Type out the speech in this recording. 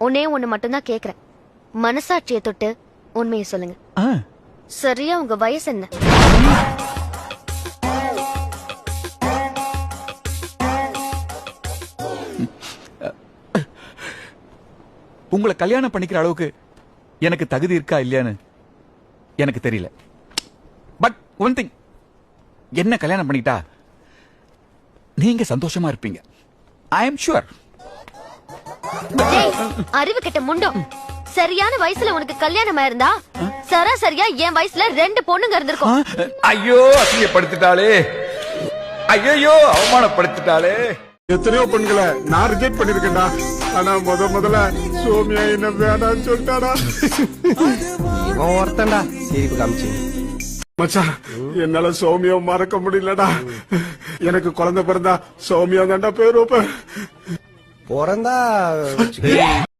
ஒன்னே ஒண்ணு மட்டும் தான் கேக்குறேன். மனசாட்சியை தொட்டு உண்மையை சொல்லுங்க. சரியா உங்க வயசு என்ன? உங்களை கல்யாணம் பண்ணிக்கிற அளவுக்கு எனக்கு தகுதி இருக்கா இல்லையான்னு எனக்கு தெரியல. பட் ஒன் திங், என்ன கல்யாணம் பண்ணிட்டா நீங்க சந்தோஷமா இருப்பீங்க. I am sure. அறிவு கெட்ட முண்டம். சரியான வயசுல உனக்கு கல்யாணம் ஆயிருந்தா சராசரியா என் வயசுல 2 பொண்ணுங்க இருந்திருக்கும். ஐயோ, அசிங்கப்படுத்திட்டாளே. ஐயோ, அவமானப்படுத்திட்டாளே. எத்தனையோ பெண்களை நான் ரிஜெக்ட் பண்ணிருக்கேன்டா. ஆனா முதல்ல சோமியா என்ன வேணான்னு சொல்லிட்டாடா. இவன் ஒருத்தன்டா சிரிப்பு காமிச்சு. மச்சான், என்னால சௌமியா மறக்க முடியலடா. எனக்கு குழந்தை பிறந்தா சௌமியா தான்டா பேர் வைப்பேன். பிறந்தா